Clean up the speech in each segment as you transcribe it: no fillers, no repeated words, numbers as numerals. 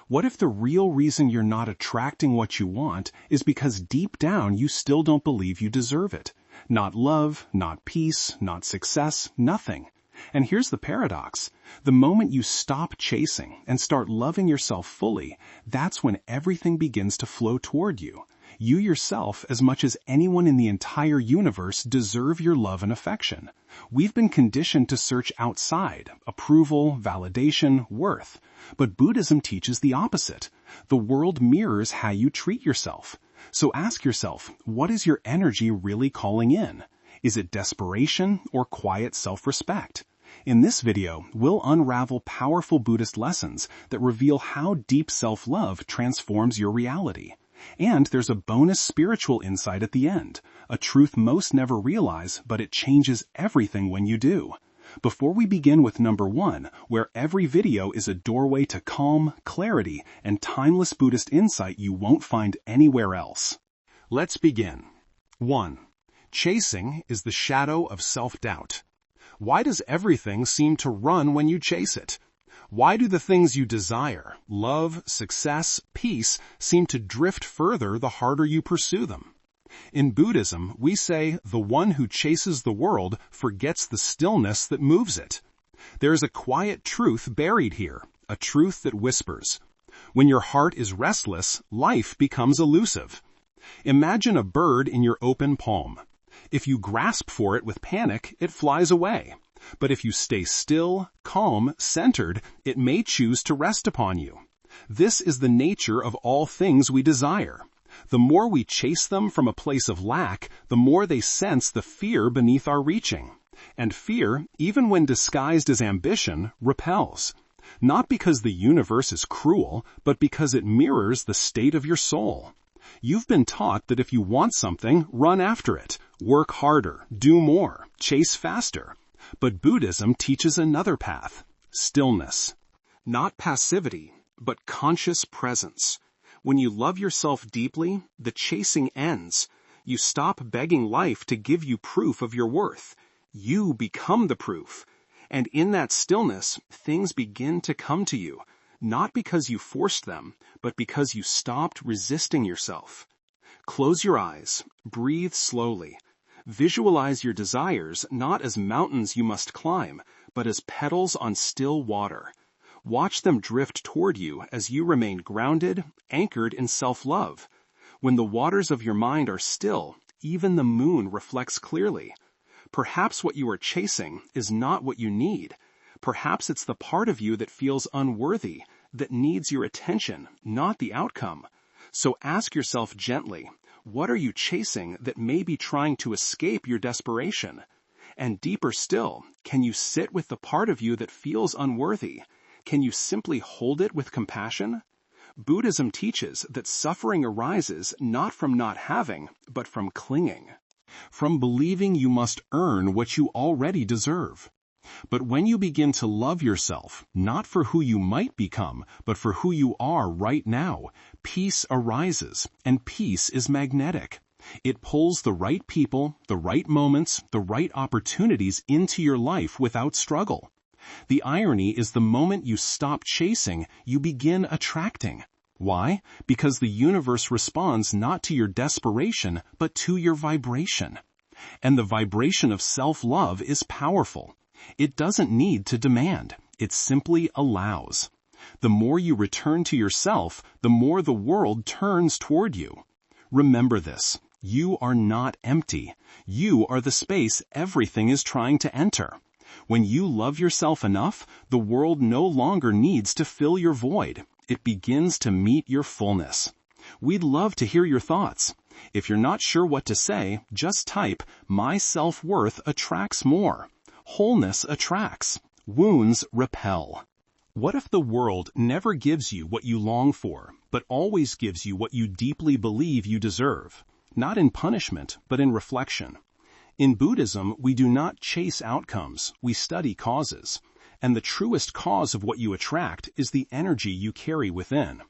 What if the real reason you're not attracting what you want is because deep down you still don't believe you deserve it? Not love, not peace, not success, nothing. And here's the paradox. The moment you stop chasing and start loving yourself fully, that's when everything begins to flow toward you. You yourself, as much as anyone in the entire universe, deserve your love and affection. We've been conditioned to search outside, approval, validation, worth. But Buddhism teaches the opposite. The world mirrors how you treat yourself. So ask yourself, what is your energy really calling in? Is it desperation or quiet self-respect? In this video, we'll unravel powerful Buddhist lessons that reveal how deep self-love transforms your reality. And there's a bonus spiritual insight at the end, a truth most never realize, but it changes everything when you do. Before we begin with number 1, where every video is a doorway to calm, clarity, and timeless Buddhist insight you won't find anywhere else. Let's begin. 1. Chasing is the shadow of self-doubt. Why does everything seem to run when you chase it? Why do the things you desire, love, success, peace, seem to drift further the harder you pursue them? In Buddhism, we say the one who chases the world forgets the stillness that moves it. There is a quiet truth buried here, a truth that whispers. When your heart is restless, life becomes elusive. Imagine a bird in your open palm. If you grasp for it with panic, it flies away. But if you stay still, calm, centered, it may choose to rest upon you. This is the nature of all things we desire. The more we chase them from a place of lack, the more they sense the fear beneath our reaching. And fear, even when disguised as ambition, repels. Not because the universe is cruel, but because it mirrors the state of your soul. You've been taught that if you want something, run after it, work harder, do more, chase faster. But Buddhism teaches another path, stillness. Not passivity, but conscious presence. When you love yourself deeply, the chasing ends. You stop begging life to give you proof of your worth. You become the proof. And in that stillness, things begin to come to you, not because you forced them, but because you stopped resisting yourself. Close your eyes, breathe slowly. Visualize your desires not as mountains you must climb, but as petals on still water. Watch them drift toward you as you remain grounded, anchored in self-love. When the waters of your mind are still, even the moon reflects clearly. Perhaps what you are chasing is not what you need. Perhaps it's the part of you that feels unworthy, that needs your attention, not the outcome. So ask yourself gently, what are you chasing that may be trying to escape your desperation? And deeper still, can you sit with the part of you that feels unworthy? Can you simply hold it with compassion? Buddhism teaches that suffering arises not from not having, but from clinging. From believing you must earn what you already deserve. But when you begin to love yourself, not for who you might become, but for who you are right now, peace arises, and peace is magnetic. It pulls the right people, the right moments, the right opportunities into your life without struggle. The irony is the moment you stop chasing, you begin attracting. Why? Because the universe responds not to your desperation, but to your vibration. And the vibration of self-love is powerful. It doesn't need to demand. It simply allows. The more you return to yourself, the more the world turns toward you. Remember this. You are not empty. You are the space everything is trying to enter. When you love yourself enough, the world no longer needs to fill your void. It begins to meet your fullness. We'd love to hear your thoughts. If you're not sure what to say, just type, "My self-worth attracts more." Wholeness attracts. Wounds repel. What if the world never gives you what you long for, but always gives you what you deeply believe you deserve? Not in punishment, but in reflection. In Buddhism, we do not chase outcomes, we study causes. And the truest cause of what you attract is the energy you carry within.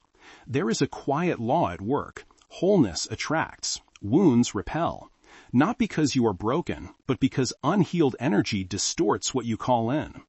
There is a quiet law at work. Wholeness attracts. Wounds repel. Not because you are broken, but because unhealed energy distorts what you call in.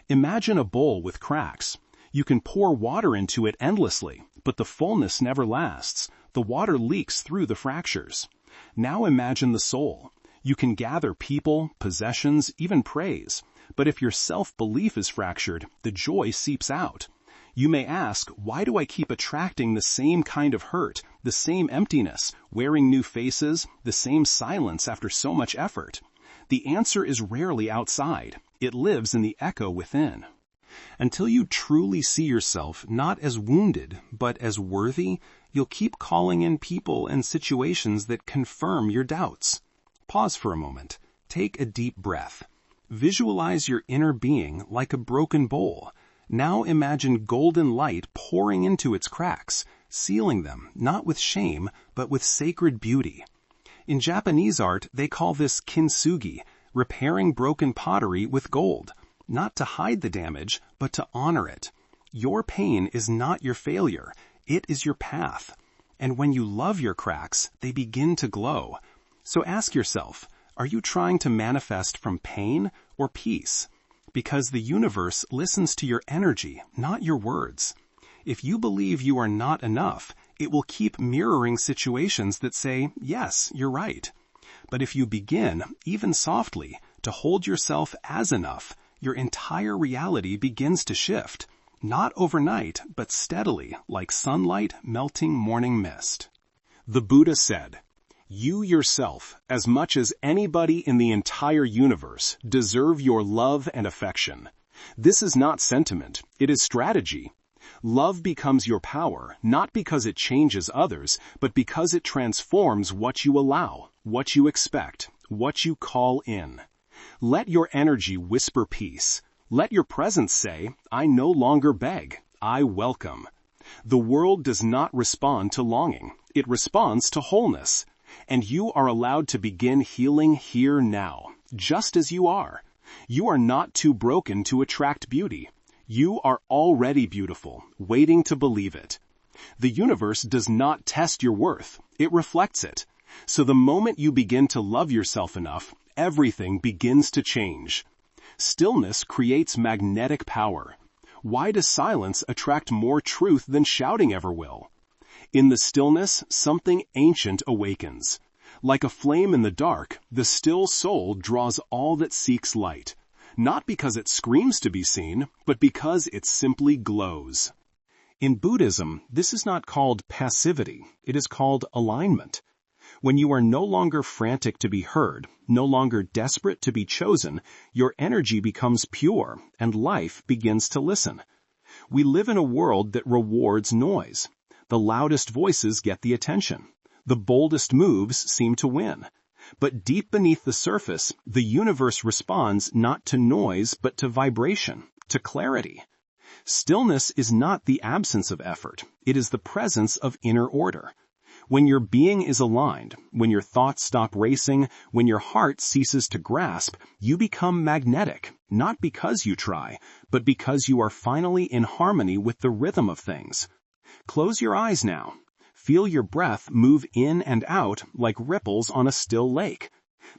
Imagine a bowl with cracks. You can pour water into it endlessly, but the fullness never lasts. The water leaks through the fractures. Now imagine the soul. You can gather people, possessions, even praise, but if your self-belief is fractured, the joy seeps out. You may ask, why do I keep attracting the same kind of hurt, the same emptiness, wearing new faces, the same silence after so much effort? The answer is rarely outside. It lives in the echo within. Until you truly see yourself not as wounded, but as worthy, you'll keep calling in people and situations that confirm your doubts. Pause for a moment. Take a deep breath. Visualize your inner being like a broken bowl. Now imagine golden light pouring into its cracks, sealing them, not with shame, but with sacred beauty. In Japanese art, they call this kintsugi, repairing broken pottery with gold, not to hide the damage, but to honor it. Your pain is not your failure. It is your path. And when you love your cracks, they begin to glow. So ask yourself, are you trying to manifest from pain or peace? Because the universe listens to your energy, not your words. If you believe you are not enough, it will keep mirroring situations that say, yes, you're right. But if you begin, even softly, to hold yourself as enough, your entire reality begins to shift. Not overnight, but steadily, like sunlight melting morning mist. The Buddha said, "You yourself, as much as anybody in the entire universe, deserve your love and affection." This is not sentiment, it is strategy. Love becomes your power, not because it changes others, but because it transforms what you allow, what you expect, what you call in. Let your energy whisper peace. Let your presence say, I no longer beg, I welcome. The world does not respond to longing, it responds to wholeness. And you are allowed to begin healing here now, just as you are. You are not too broken to attract beauty. You are already beautiful, waiting to believe it. The universe does not test your worth, it reflects it. So the moment you begin to love yourself enough, everything begins to change. Stillness creates magnetic power. Why does silence attract more truth than shouting ever will? In the stillness, something ancient awakens. Like a flame in the dark, the still soul draws all that seeks light. Not because it screams to be seen, but because it simply glows. In Buddhism, this is not called passivity, it is called alignment. When you are no longer frantic to be heard, no longer desperate to be chosen, your energy becomes pure, and life begins to listen. We live in a world that rewards noise. The loudest voices get the attention. The boldest moves seem to win. But deep beneath the surface, the universe responds not to noise but to vibration, to clarity. Stillness is not the absence of effort. It is the presence of inner order. When your being is aligned, when your thoughts stop racing, when your heart ceases to grasp, you become magnetic, not because you try, but because you are finally in harmony with the rhythm of things. Close your eyes now. Feel your breath move in and out like ripples on a still lake.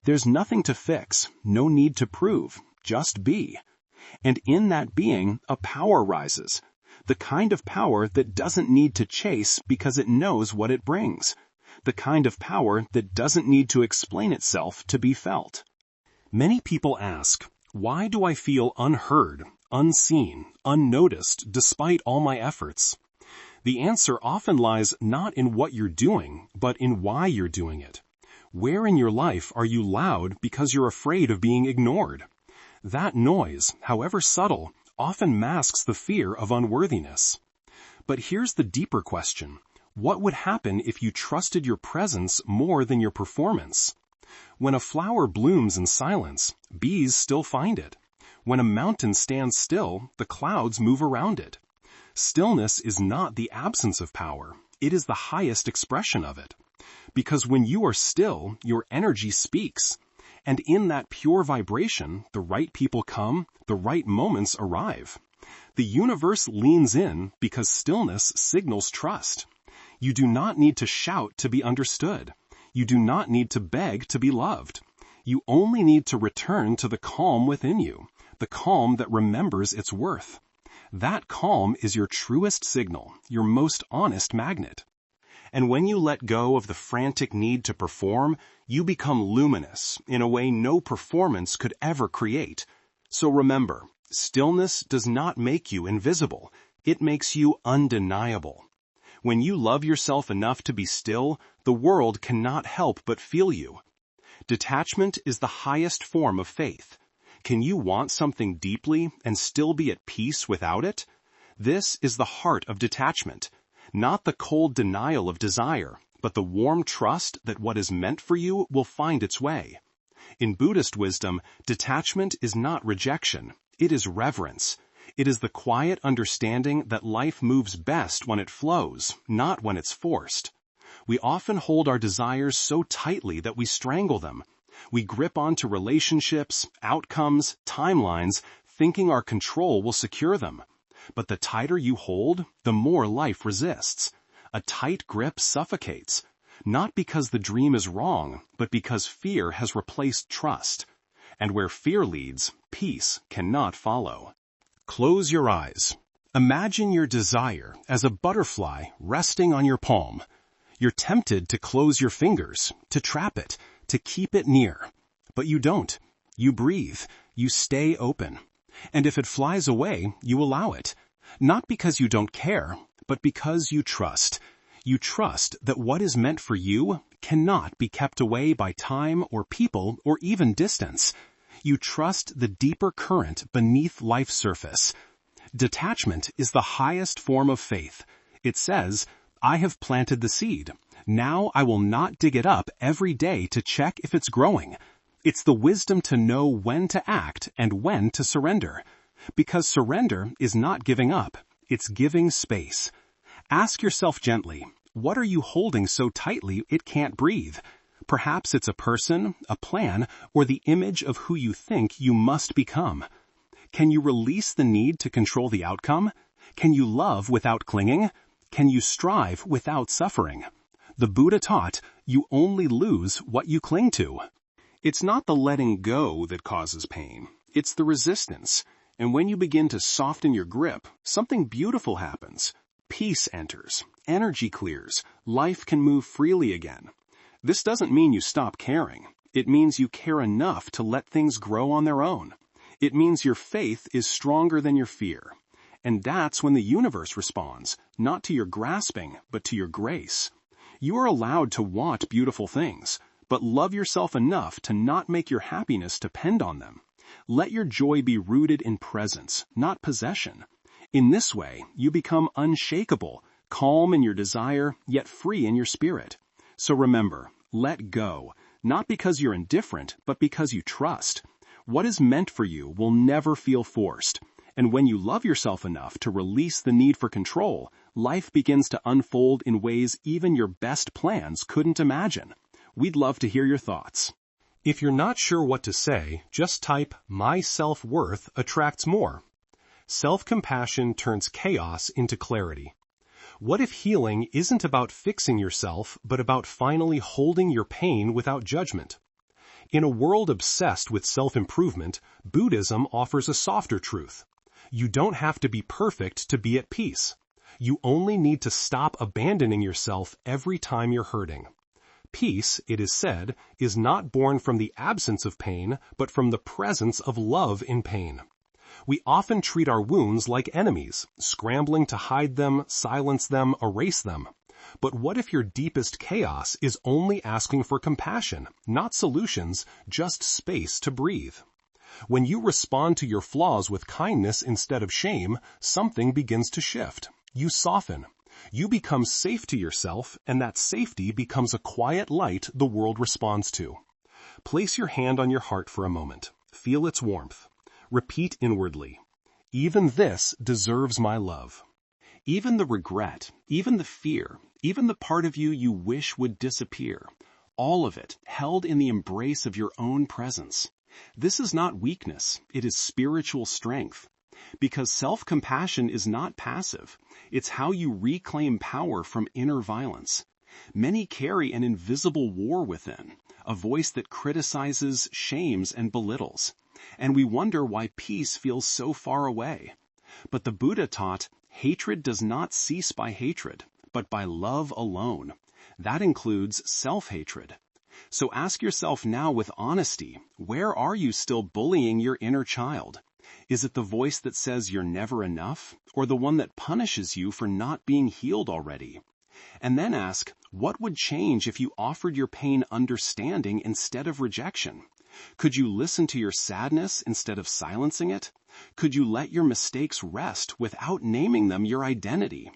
There's nothing to fix, no need to prove, just be. And in that being, a power rises. The kind of power that doesn't need to chase because it knows what it brings. The kind of power that doesn't need to explain itself to be felt. Many people ask, why do I feel unheard, unseen, unnoticed despite all my efforts? The answer often lies not in what you're doing, but in why you're doing it. Where in your life are you loud because you're afraid of being ignored? That noise, however subtle, often masks the fear of unworthiness. But here's the deeper question. What would happen if you trusted your presence more than your performance? When a flower blooms in silence, bees still find it. When a mountain stands still, the clouds move around it. Stillness is not the absence of power. It is the highest expression of it. Because when you are still, your energy speaks. And in that pure vibration, the right people come, the right moments arrive. The universe leans in because stillness signals trust. You do not need to shout to be understood. You do not need to beg to be loved. You only need to return to the calm within you, the calm that remembers its worth. That calm is your truest signal, your most honest magnet. And when you let go of the frantic need to perform, you become luminous in a way no performance could ever create. So remember, stillness does not make you invisible. It makes you undeniable. When you love yourself enough to be still, the world cannot help but feel you. Detachment is the highest form of faith. Can you want something deeply and still be at peace without it? This is the heart of detachment. Not the cold denial of desire, but the warm trust that what is meant for you will find its way. In Buddhist wisdom, detachment is not rejection. It is reverence. It is the quiet understanding that life moves best when it flows, not when it's forced. We often hold our desires so tightly that we strangle them. We grip onto relationships, outcomes, timelines, thinking our control will secure them. But the tighter you hold, the more life resists. A tight grip suffocates, not because the dream is wrong, but because fear has replaced trust. And where fear leads, peace cannot follow. Close your eyes. Imagine your desire as a butterfly resting on your palm. You're tempted to close your fingers, to trap it, to keep it near. But you don't. You breathe. You stay open. And if it flies away, you allow it. Not because you don't care, but because you trust. You trust that what is meant for you cannot be kept away by time or people or even distance. You trust the deeper current beneath life's surface. Detachment is the highest form of faith. It says, I have planted the seed. Now I will not dig it up every day to check if it's growing. It's the wisdom to know when to act and when to surrender. Because surrender is not giving up, it's giving space. Ask yourself gently, what are you holding so tightly it can't breathe? Perhaps it's a person, a plan, or the image of who you think you must become. Can you release the need to control the outcome? Can you love without clinging? Can you strive without suffering? The Buddha taught, you only lose what you cling to. It's not the letting go that causes pain. It's the resistance. And when you begin to soften your grip, something beautiful happens. Peace enters. Energy clears. Life can move freely again. This doesn't mean you stop caring. It means you care enough to let things grow on their own. It means your faith is stronger than your fear. And that's when the universe responds, not to your grasping, but to your grace. You are allowed to want beautiful things, but love yourself enough to not make your happiness depend on them. Let your joy be rooted in presence, not possession. In this way, you become unshakable, calm in your desire, yet free in your spirit. So remember, let go, not because you're indifferent, but because you trust. What is meant for you will never feel forced. And when you love yourself enough to release the need for control, life begins to unfold in ways even your best plans couldn't imagine. We'd love to hear your thoughts. If you're not sure what to say, just type, "My self-worth attracts more." Self-compassion turns chaos into clarity. What if healing isn't about fixing yourself, but about finally holding your pain without judgment? In a world obsessed with self-improvement, Buddhism offers a softer truth. You don't have to be perfect to be at peace. You only need to stop abandoning yourself every time you're hurting. Peace, it is said, is not born from the absence of pain, but from the presence of love in pain. We often treat our wounds like enemies, scrambling to hide them, silence them, erase them. But what if your deepest chaos is only asking for compassion, not solutions, just space to breathe? When you respond to your flaws with kindness instead of shame, something begins to shift. You soften. You become safe to yourself, and that safety becomes a quiet light the world responds to. Place your hand on your heart for a moment. Feel its warmth. Repeat inwardly, "Even this deserves my love." Even the regret, even the fear, even the part of you you wish would disappear, all of it held in the embrace of your own presence. This is not weakness, it is spiritual strength. Because self-compassion is not passive. It's how you reclaim power from inner violence. Many carry an invisible war within, a voice that criticizes, shames, and belittles. And we wonder why peace feels so far away. But the Buddha taught, hatred does not cease by hatred, but by love alone. That includes self-hatred. So ask yourself now with honesty, where are you still bullying your inner child? Is it the voice that says you're never enough, or the one that punishes you for not being healed already? And then ask, what would change if you offered your pain understanding instead of rejection? Could you listen to your sadness instead of silencing it? Could you let your mistakes rest without naming them your identity?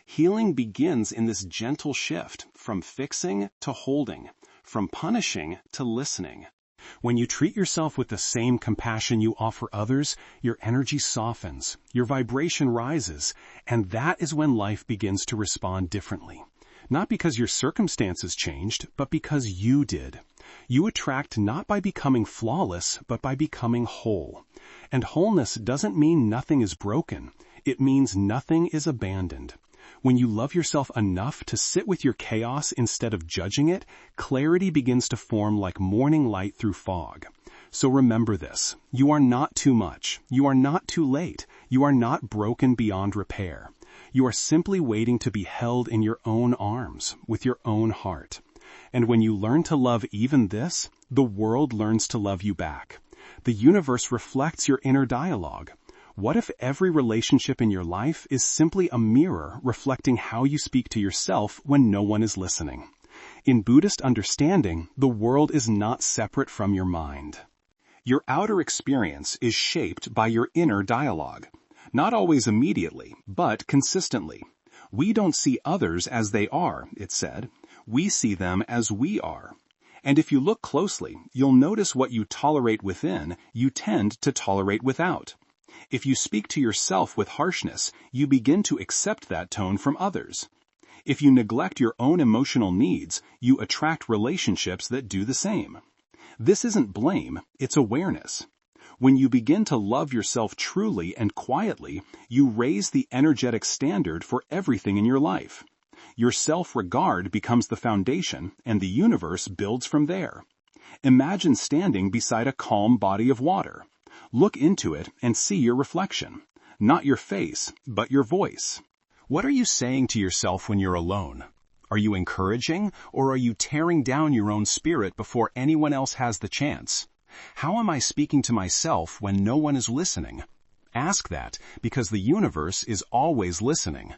Healing begins in this gentle shift from fixing to holding, from punishing to listening. When you treat yourself with the same compassion you offer others, your energy softens, your vibration rises, and that is when life begins to respond differently. Not because your circumstances changed, but because you did. You attract not by becoming flawless, but by becoming whole. And wholeness doesn't mean nothing is broken. It means nothing is abandoned. When you love yourself enough to sit with your chaos instead of judging it, clarity begins to form like morning light through fog. So remember this. You are not too much. You are not too late. You are not broken beyond repair. You are simply waiting to be held in your own arms, with your own heart. And when you learn to love even this, the world learns to love you back. The universe reflects your inner dialogue. What if every relationship in your life is simply a mirror reflecting how you speak to yourself when no one is listening? In Buddhist understanding, the world is not separate from your mind. Your outer experience is shaped by your inner dialogue. Not always immediately, but consistently. We don't see others as they are, it said. We see them as we are. And if you look closely, you'll notice what you tolerate within, you tend to tolerate without. If you speak to yourself with harshness, you begin to accept that tone from others. If you neglect your own emotional needs, you attract relationships that do the same. This isn't blame, it's awareness. When you begin to love yourself truly and quietly, you raise the energetic standard for everything in your life. Your self-regard becomes the foundation, and the universe builds from there. Imagine standing beside a calm body of water. Look into it and see your reflection. Not your face, but your voice. What are you saying to yourself when you're alone? Are you encouraging, or are you tearing down your own spirit before anyone else has the chance? How am I speaking to myself when no one is listening? Ask that, because the universe is always listening.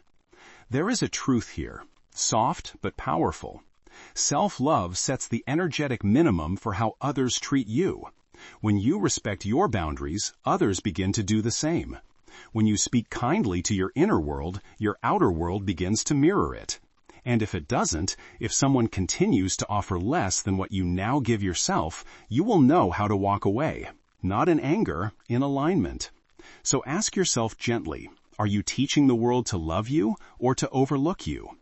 There is a truth here, soft but powerful. Self-love sets the energetic minimum for how others treat you. When you respect your boundaries, others begin to do the same. When you speak kindly to your inner world, your outer world begins to mirror it. And if it doesn't, if someone continues to offer less than what you now give yourself, you will know how to walk away, not in anger, in alignment. So ask yourself gently, are you teaching the world to love you or to overlook you?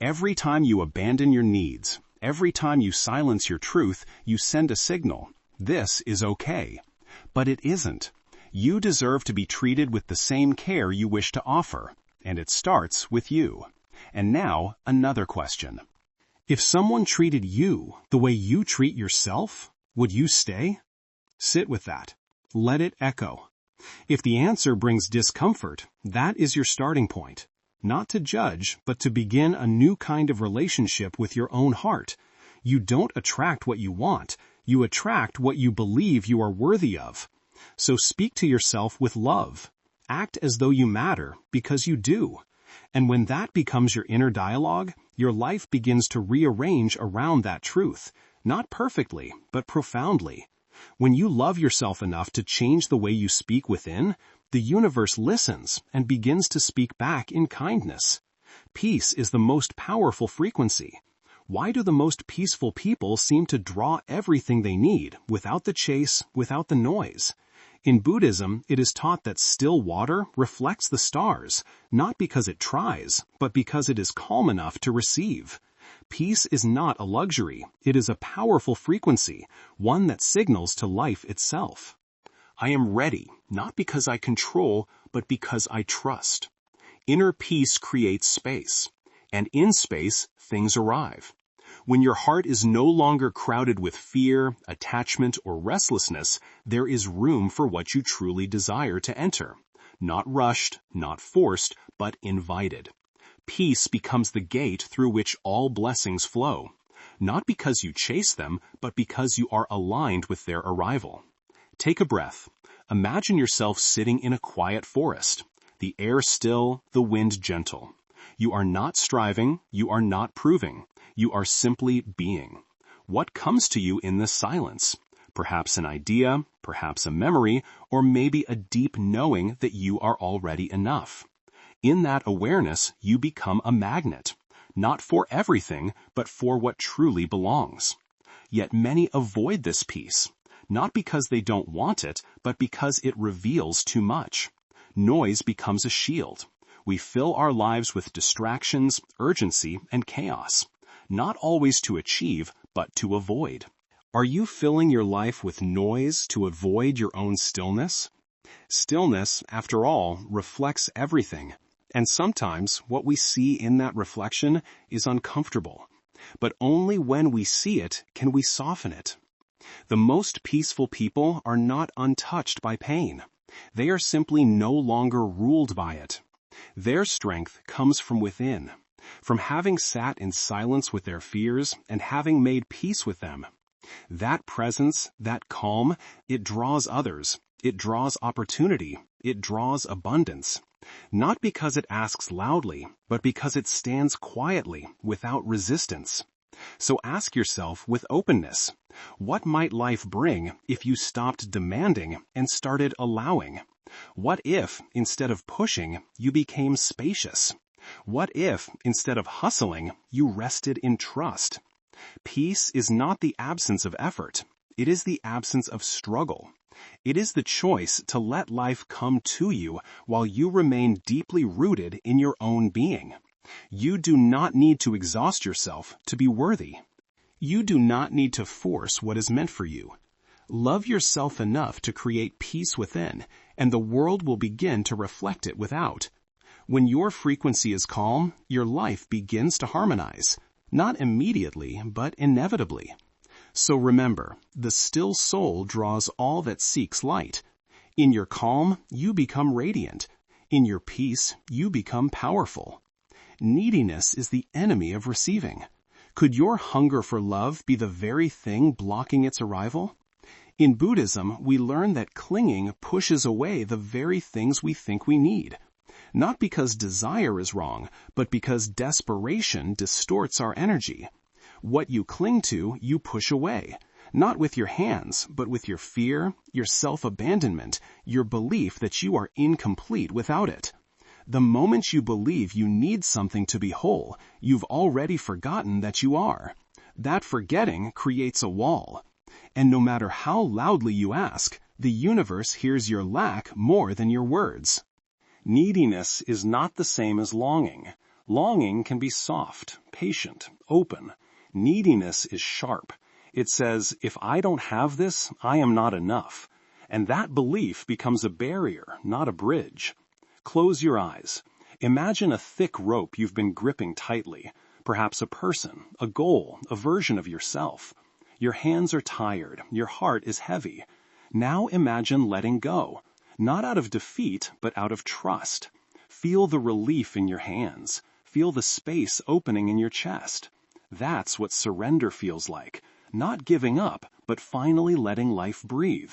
Every time you abandon your needs, every time you silence your truth, you send a signal. This is okay. But it isn't. You deserve to be treated with the same care you wish to offer, and it starts with you. And now, another question. If someone treated you the way you treat yourself, would you stay? Sit with that. Let it echo. If the answer brings discomfort, that is your starting point. Not to judge, but to begin a new kind of relationship with your own heart. You don't attract what you want. You attract what you believe you are worthy of. So speak to yourself with love. Act as though you matter, because you do. And when that becomes your inner dialogue, your life begins to rearrange around that truth. Not perfectly, but profoundly. When you love yourself enough to change the way you speak within, the universe listens and begins to speak back in kindness. Peace is the most powerful frequency. Why do the most peaceful people seem to draw everything they need, without the chase, without the noise? In Buddhism, it is taught that still water reflects the stars, not because it tries, but because it is calm enough to receive. Peace is not a luxury. It is a powerful frequency, one that signals to life itself. I am ready, not because I control, but because I trust. Inner peace creates space, and in space, things arrive. When your heart is no longer crowded with fear, attachment, or restlessness, there is room for what you truly desire to enter. Not rushed, not forced, but invited. Peace becomes the gate through which all blessings flow, not because you chase them, but because you are aligned with their arrival. Take a breath. Imagine yourself sitting in a quiet forest, the air still, the wind gentle. You are not striving, you are not proving, you are simply being. What comes to you in this silence? Perhaps an idea, perhaps a memory, or maybe a deep knowing that you are already enough. In that awareness, you become a magnet, not for everything, but for what truly belongs. Yet many avoid this peace, not because they don't want it, but because it reveals too much. Noise becomes a shield. We fill our lives with distractions, urgency, and chaos, not always to achieve, but to avoid. Are you filling your life with noise to avoid your own stillness? Stillness, after all, reflects everything. And sometimes what we see in that reflection is uncomfortable. But only when we see it can we soften it. The most peaceful people are not untouched by pain. They are simply no longer ruled by it. Their strength comes from within, from having sat in silence with their fears and having made peace with them. That presence, that calm, it draws others. It draws opportunity. It draws abundance. Not because it asks loudly, but because it stands quietly, without resistance. So ask yourself with openness, what might life bring if you stopped demanding and started allowing? What if, instead of pushing, you became spacious? What if, instead of hustling, you rested in trust? Peace is not the absence of effort. It is the absence of struggle. It is the choice to let life come to you while you remain deeply rooted in your own being. You do not need to exhaust yourself to be worthy. You do not need to force what is meant for you. Love yourself enough to create peace within, and the world will begin to reflect it without. When your frequency is calm, your life begins to harmonize, not immediately, but inevitably. So remember, the still soul draws all that seeks light. In your calm, you become radiant. In your peace, you become powerful. Neediness is the enemy of receiving. Could your hunger for love be the very thing blocking its arrival? In Buddhism, we learn that clinging pushes away the very things we think we need. Not because desire is wrong, but because desperation distorts our energy. What you cling to, you push away, not with your hands, but with your fear, your self-abandonment, your belief that you are incomplete without it. The moment you believe you need something to be whole, you've already forgotten that you are. That forgetting creates a wall. And no matter how loudly you ask, the universe hears your lack more than your words. Neediness is not the same as longing. Longing can be soft, patient, open. Neediness is sharp. It says, if I don't have this, I am not enough. And that belief becomes a barrier, not a bridge. Close your eyes. Imagine a thick rope you've been gripping tightly, perhaps a person, a goal, a version of yourself. Your hands are tired, your heart is heavy. Now imagine letting go, not out of defeat, but out of trust. Feel the relief in your hands. Feel the space opening in your chest. That's what surrender feels like, not giving up, but finally letting life breathe.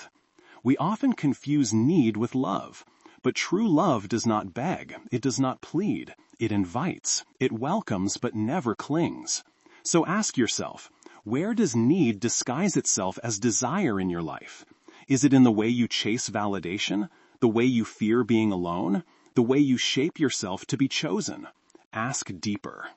We often confuse need with love, but true love does not beg, it does not plead, it invites, it welcomes but never clings. So ask yourself, where does need disguise itself as desire in your life? Is it in the way you chase validation, the way you fear being alone, the way you shape yourself to be chosen? Ask deeper.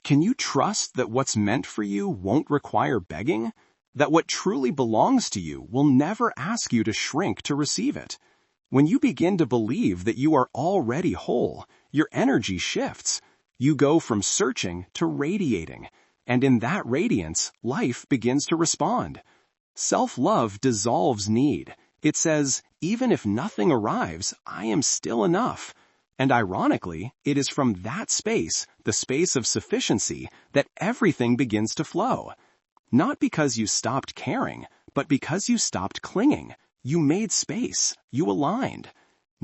Can you trust that what's meant for you won't require begging? That what truly belongs to you will never ask you to shrink to receive it? When you begin to believe that you are already whole, your energy shifts. You go from searching to radiating, and in that radiance, life begins to respond. Self-love dissolves need. It says, even if nothing arrives, I am still enough. And ironically, it is from that space, the space of sufficiency, that everything begins to flow. Not because you stopped caring, but because you stopped clinging. You made space. You aligned.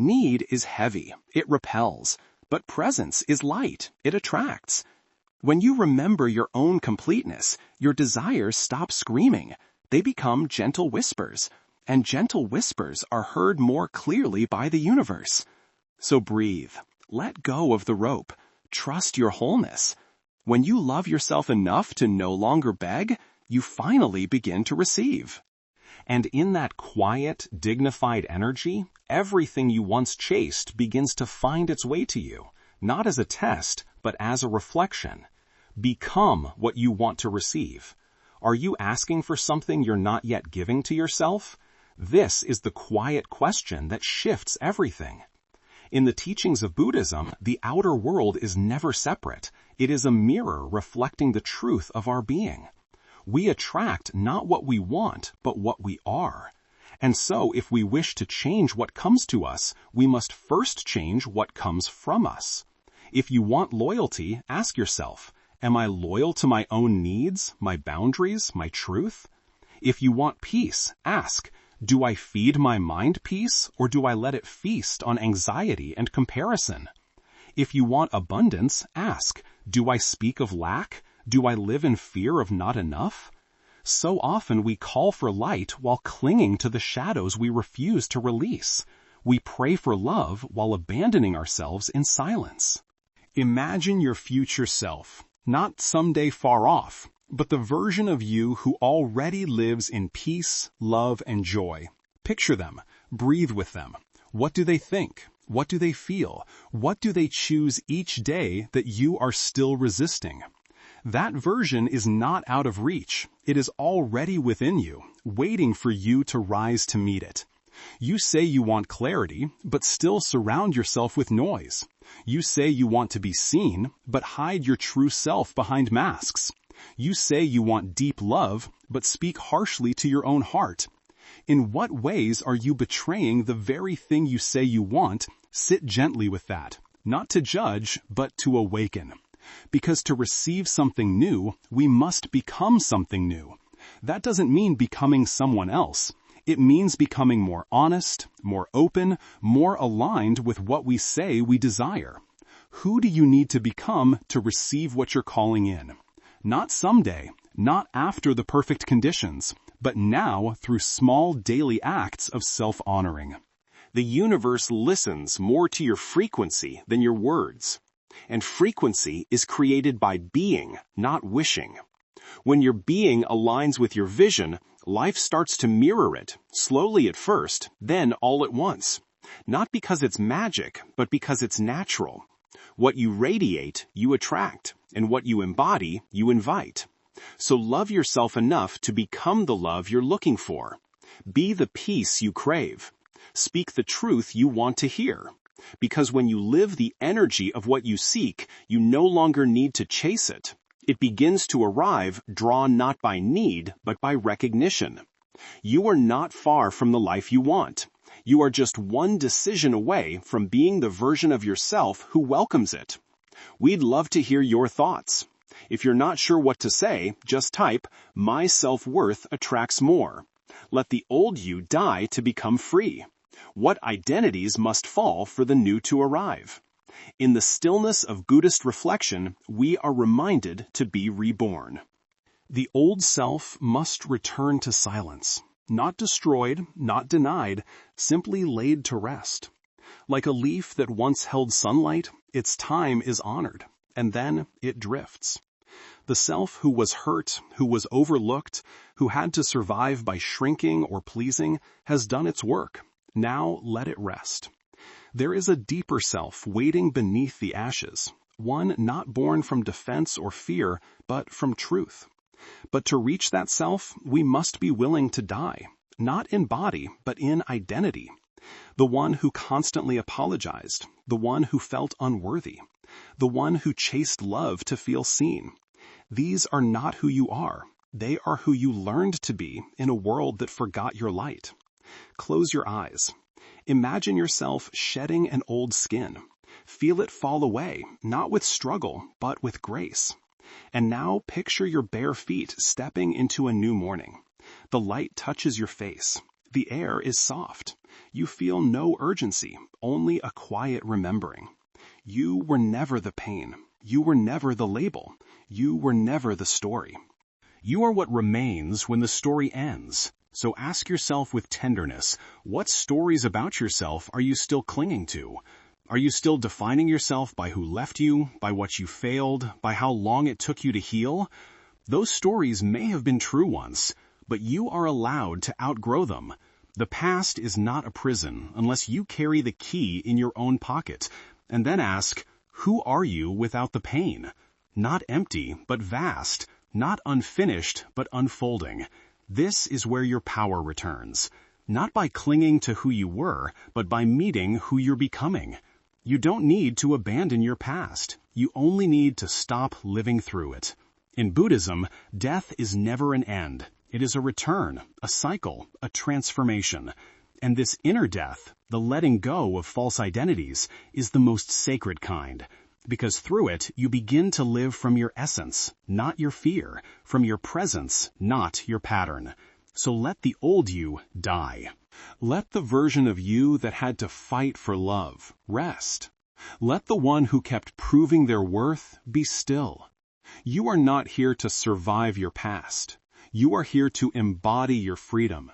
Need is heavy, it repels, but presence is light, it attracts. When you remember your own completeness, your desires stop screaming. They become gentle whispers, and gentle whispers are heard more clearly by the universe. So breathe, let go of the rope, trust your wholeness. When you love yourself enough to no longer beg, you finally begin to receive. And in that quiet, dignified energy, everything you once chased begins to find its way to you, not as a test, but as a reflection. Become what you want to receive. Are you asking for something you're not yet giving to yourself? This is the quiet question that shifts everything. In the teachings of Buddhism, the outer world is never separate. It is a mirror reflecting the truth of our being. We attract not what we want, but what we are. And so if we wish to change what comes to us, we must first change what comes from us. If you want loyalty, ask yourself, am I loyal to my own needs, my boundaries, my truth? If you want peace, ask, do I feed my mind peace, or do I let it feast on anxiety and comparison? If you want abundance, ask, do I speak of lack? Do I live in fear of not enough? So often we call for light while clinging to the shadows we refuse to release. We pray for love while abandoning ourselves in silence. Imagine your future self, not someday far off, but the version of you who already lives in peace, love, and joy. Picture them. Breathe with them. What do they think? What do they feel? What do they choose each day that you are still resisting? That version is not out of reach. It is already within you, waiting for you to rise to meet it. You say you want clarity, but still surround yourself with noise. You say you want to be seen, but hide your true self behind masks. You say you want deep love, but speak harshly to your own heart. In what ways are you betraying the very thing you say you want? Sit gently with that, not to judge, but to awaken. Because to receive something new, we must become something new. That doesn't mean becoming someone else. It means becoming more honest, more open, more aligned with what we say we desire. Who do you need to become to receive what you're calling in? Not someday, not after the perfect conditions, but now through small daily acts of self-honoring. The universe listens more to your frequency than your words. And frequency is created by being, not wishing. When your being aligns with your vision, life starts to mirror it, slowly at first, then all at once. Not because it's magic, but because it's natural. What you radiate, you attract, and what you embody, you invite. So love yourself enough to become the love you're looking for. Be the peace you crave. Speak the truth you want to hear. Because when you live the energy of what you seek, you no longer need to chase it. It begins to arrive, drawn not by need, but by recognition. You are not far from the life you want. You are just one decision away from being the version of yourself who welcomes it. We'd love to hear your thoughts. If you're not sure what to say, just type, "My self-worth attracts more." Let the old you die to become free. What identities must fall for the new to arrive? In the stillness of Buddhist reflection, we are reminded to be reborn. The old self must return to silence, not destroyed, not denied, simply laid to rest. Like a leaf that once held sunlight, its time is honored, and then it drifts. The self who was hurt, who was overlooked, who had to survive by shrinking or pleasing, has done its work. Now let it rest. There is a deeper self waiting beneath the ashes, one not born from defense or fear, but from truth. But to reach that self, we must be willing to die, not in body, but in identity. The one who constantly apologized, the one who felt unworthy, the one who chased love to feel seen. These are not who you are. They are who you learned to be in a world that forgot your light. Close your eyes. Imagine yourself shedding an old skin. Feel it fall away, not with struggle, but with grace. And now picture your bare feet stepping into a new morning. The light touches your face. The air is soft. You feel no urgency, only a quiet remembering. You were never the pain. You were never the label. You were never the story. You are what remains when the story ends. So ask yourself with tenderness, what stories about yourself are you still clinging to? Are you still defining yourself by who left you, by what you failed, by how long it took you to heal? Those stories may have been true once, but you are allowed to outgrow them. The past is not a prison unless you carry the key in your own pocket. And then ask, who are you without the pain? Not empty, but vast. Not unfinished, but unfolding. This is where your power returns. Not by clinging to who you were, but by meeting who you're becoming. You don't need to abandon your past. You only need to stop living through it. In Buddhism, death is never an end. It is a return, a cycle, a transformation. And this inner death, the letting go of false identities, is the most sacred kind. Because through it, you begin to live from your essence, not your fear, from your presence, not your pattern. So let the old you die. Let the version of you that had to fight for love rest. Let the one who kept proving their worth be still. You are not here to survive your past. You are here to embody your freedom.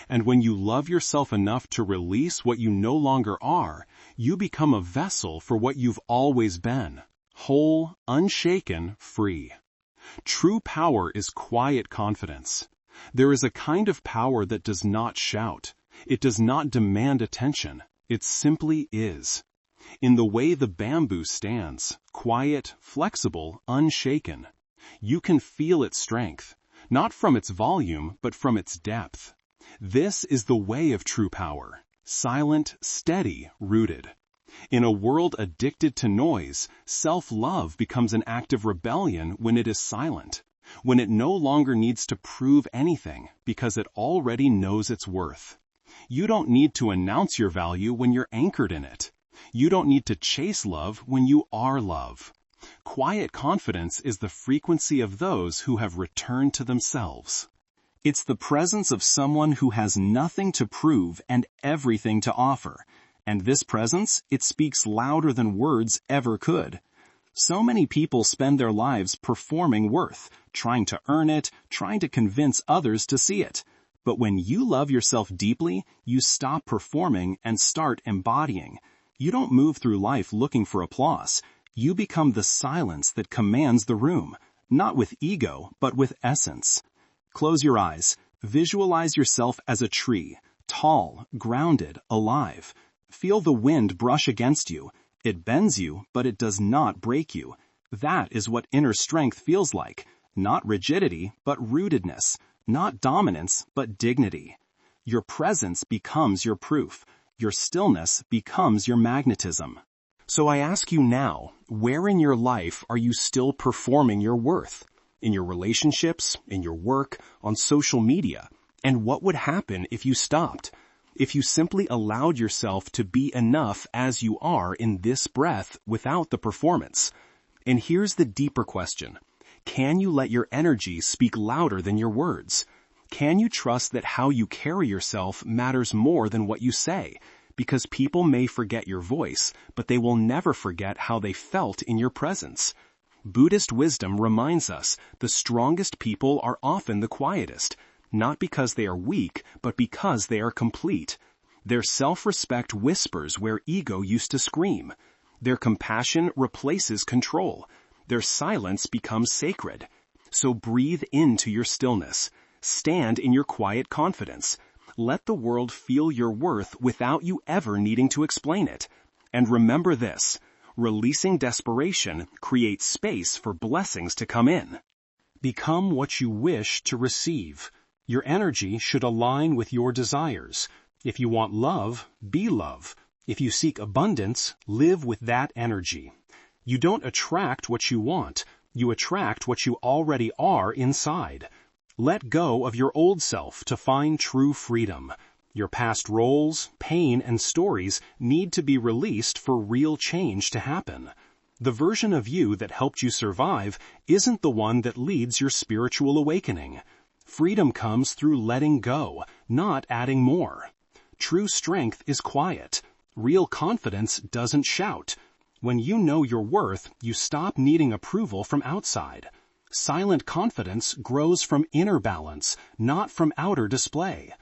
And when you love yourself enough to release what you no longer are, you become a vessel for what you've always been, whole, unshaken, free. True power is quiet confidence. There is a kind of power that does not shout. It does not demand attention. It simply is. In the way the bamboo stands, quiet, flexible, unshaken. You can feel its strength, not from its volume, but from its depth. This is the way of true power, silent, steady, rooted. In a world addicted to noise, self-love becomes an act of rebellion when it is silent, when it no longer needs to prove anything because it already knows its worth. You don't need to announce your value when you're anchored in it. You don't need to chase love when you are love. Quiet confidence is the frequency of those who have returned to themselves. It's the presence of someone who has nothing to prove and everything to offer. And this presence, it speaks louder than words ever could. So many people spend their lives performing worth, trying to earn it, trying to convince others to see it. But when you love yourself deeply, you stop performing and start embodying. You don't move through life looking for applause. You become the silence that commands the room, not with ego, but with essence. Close your eyes. Visualize yourself as a tree, tall, grounded, alive. Feel the wind brush against you. It bends you, but it does not break you. That is what inner strength feels like. Not rigidity, but rootedness. Not dominance, but dignity. Your presence becomes your proof. Your stillness becomes your magnetism. So I ask you now, where in your life are you still performing your worth? In your relationships, in your work, on social media? And what would happen if you stopped? If you simply allowed yourself to be enough as you are in this breath without the performance? And here's the deeper question. Can you let your energy speak louder than your words? Can you trust that how you carry yourself matters more than what you say? Because people may forget your voice, but they will never forget how they felt in your presence. Buddhist wisdom reminds us the strongest people are often the quietest, not because they are weak, but because they are complete. Their self-respect whispers where ego used to scream. Their compassion replaces control. Their silence becomes sacred. So breathe into your stillness. Stand in your quiet confidence. Let the world feel your worth without you ever needing to explain it. And remember this. Releasing desperation creates space for blessings to come in. Become what you wish to receive. Your energy should align with your desires. If you want love, be love. If you seek abundance, live with that energy. You don't attract what you want. You attract what you already are inside. Let go of your old self to find true freedom. Your past roles, pain, and stories need to be released for real change to happen. The version of you that helped you survive isn't the one that leads your spiritual awakening. Freedom comes through letting go, not adding more. True strength is quiet. Real confidence doesn't shout. When you know your worth, you stop needing approval from outside. Silent confidence grows from inner balance, not from outer display.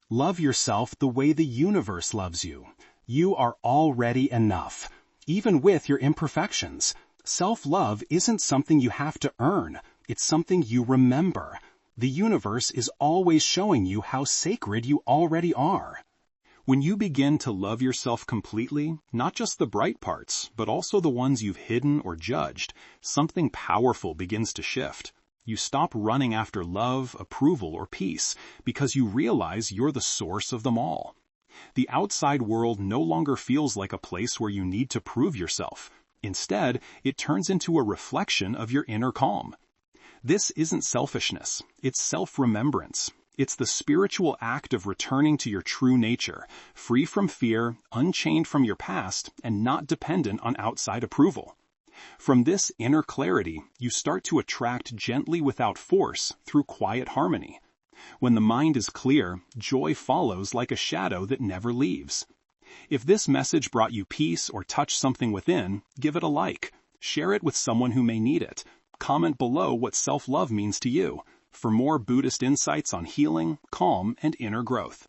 Love yourself the way the universe loves you. You are already enough, even with your imperfections. Self-love isn't something you have to earn. It's something you remember. The universe is always showing you how sacred you already are. When you begin to love yourself completely, not just the bright parts, but also the ones you've hidden or judged, something powerful begins to shift. You stop running after love, approval, or peace because you realize you're the source of them all. The outside world no longer feels like a place where you need to prove yourself. Instead, it turns into a reflection of your inner calm. This isn't selfishness, it's self-remembrance. It's the spiritual act of returning to your true nature, free from fear, unchained from your past, and not dependent on outside approval. From this inner clarity, you start to attract gently without force through quiet harmony. When the mind is clear, joy follows like a shadow that never leaves. If this message brought you peace or touched something within, give it a like. Share it with someone who may need it. Comment below what self-love means to you. For more Buddhist insights on healing, calm, and inner growth.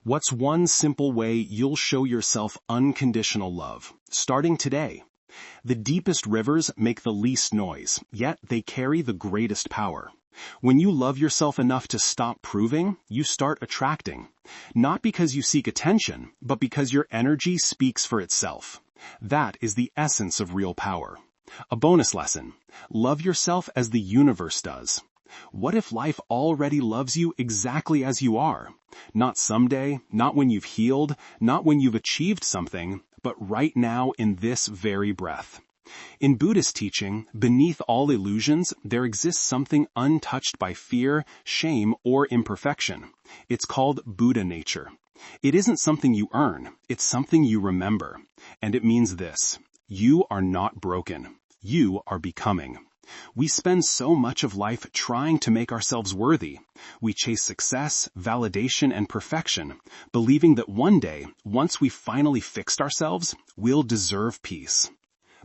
What's one simple way you'll show yourself unconditional love, starting today? The deepest rivers make the least noise, yet they carry the greatest power. When you love yourself enough to stop proving, you start attracting. Not because you seek attention, but because your energy speaks for itself. That is the essence of real power. A bonus lesson. Love yourself as the universe does. What if life already loves you exactly as you are? Not someday, not when you've healed, not when you've achieved something, but right now in this very breath. In Buddhist teaching, beneath all illusions, there exists something untouched by fear, shame, or imperfection. It's called Buddha nature. It isn't something you earn, it's something you remember. And it means this: you are not broken. You are becoming. We spend so much of life trying to make ourselves worthy. We chase success, validation, and perfection, believing that one day, once we've finally fixed ourselves, we'll deserve peace.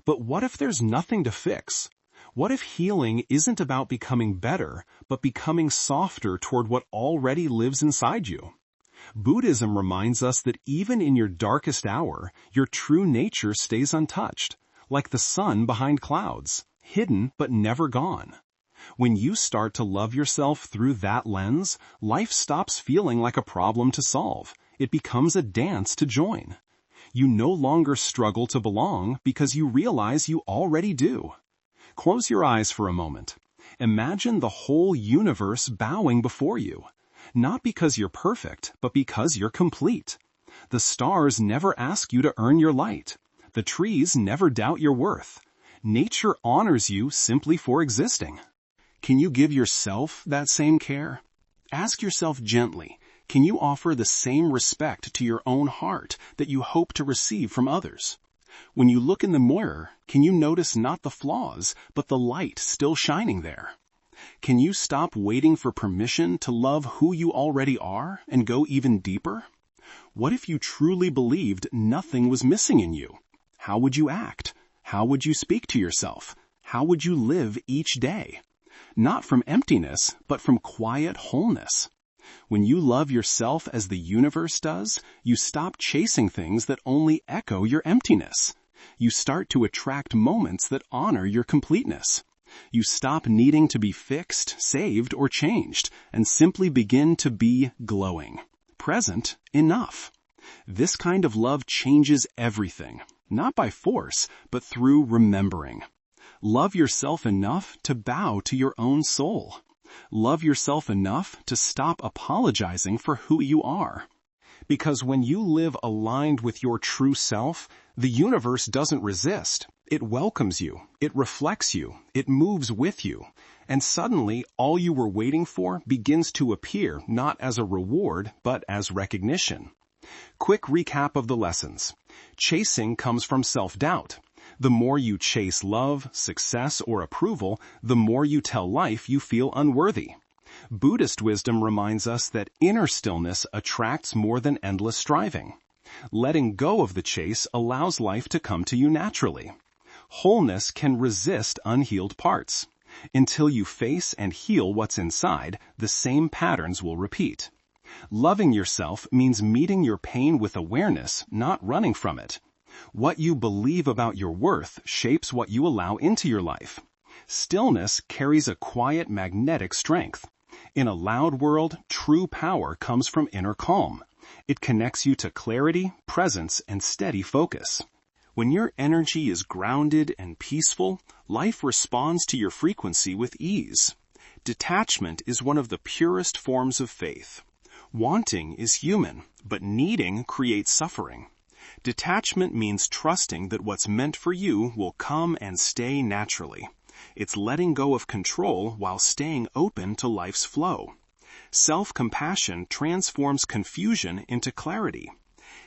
But what if there's nothing to fix? What if healing isn't about becoming better, but becoming softer toward what already lives inside you? Buddhism reminds us that even in your darkest hour, your true nature stays untouched, like the sun behind clouds. Hidden but never gone. When you start to love yourself through that lens, life stops feeling like a problem to solve. It becomes a dance to join. You no longer struggle to belong because you realize you already do. Close your eyes for a moment. Imagine the whole universe bowing before you. Not because you're perfect, but because you're complete. The stars never ask you to earn your light. The trees never doubt your worth. Nature honors you simply for existing. Can you give yourself that same care? Ask yourself gently, can you offer the same respect to your own heart that you hope to receive from others? When you look in the mirror, can you notice not the flaws, but the light still shining there? Can you stop waiting for permission to love who you already are and go even deeper? What if you truly believed nothing was missing in you? How would you act? How would you speak to yourself? How would you live each day? Not from emptiness, but from quiet wholeness. When you love yourself as the universe does, you stop chasing things that only echo your emptiness. You start to attract moments that honor your completeness. You stop needing to be fixed, saved, or changed, and simply begin to be glowing. Present enough. This kind of love changes everything. Not by force, but through remembering. Love yourself enough to bow to your own soul. Love yourself enough to stop apologizing for who you are. Because when you live aligned with your true self, the universe doesn't resist. It welcomes you, it reflects you, it moves with you. And suddenly, all you were waiting for begins to appear not as a reward, but as recognition. Quick recap of the lessons. Chasing comes from self-doubt. The more you chase love, success, or approval, the more you tell life you feel unworthy. Buddhist wisdom reminds us that inner stillness attracts more than endless striving. Letting go of the chase allows life to come to you naturally. Wholeness can resist unhealed parts. Until you face and heal what's inside, the same patterns will repeat. Loving yourself means meeting your pain with awareness, not running from it. What you believe about your worth shapes what you allow into your life. Stillness carries a quiet magnetic strength. In a loud world, true power comes from inner calm. It connects you to clarity, presence, and steady focus. When your energy is grounded and peaceful, life responds to your frequency with ease. Detachment is one of the purest forms of faith. Wanting is human, but needing creates suffering. Detachment means trusting that what's meant for you will come and stay naturally. It's letting go of control while staying open to life's flow. Self-compassion transforms confusion into clarity.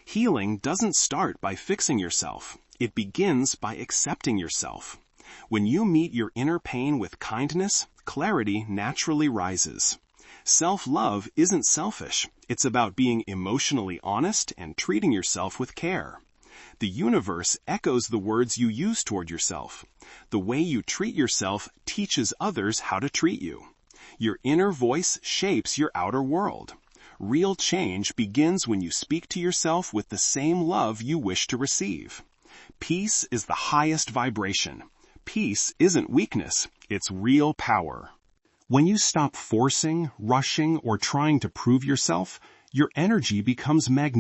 Healing doesn't start by fixing yourself. It begins by accepting yourself. When you meet your inner pain with kindness, clarity naturally rises. Self-love isn't selfish. It's about being emotionally honest and treating yourself with care. The universe echoes the words you use toward yourself. The way you treat yourself teaches others how to treat you. Your inner voice shapes your outer world. Real change begins when you speak to yourself with the same love you wish to receive. Peace is the highest vibration. Peace isn't weakness, it's real power. When you stop forcing, rushing, or trying to prove yourself, your energy becomes magnetic.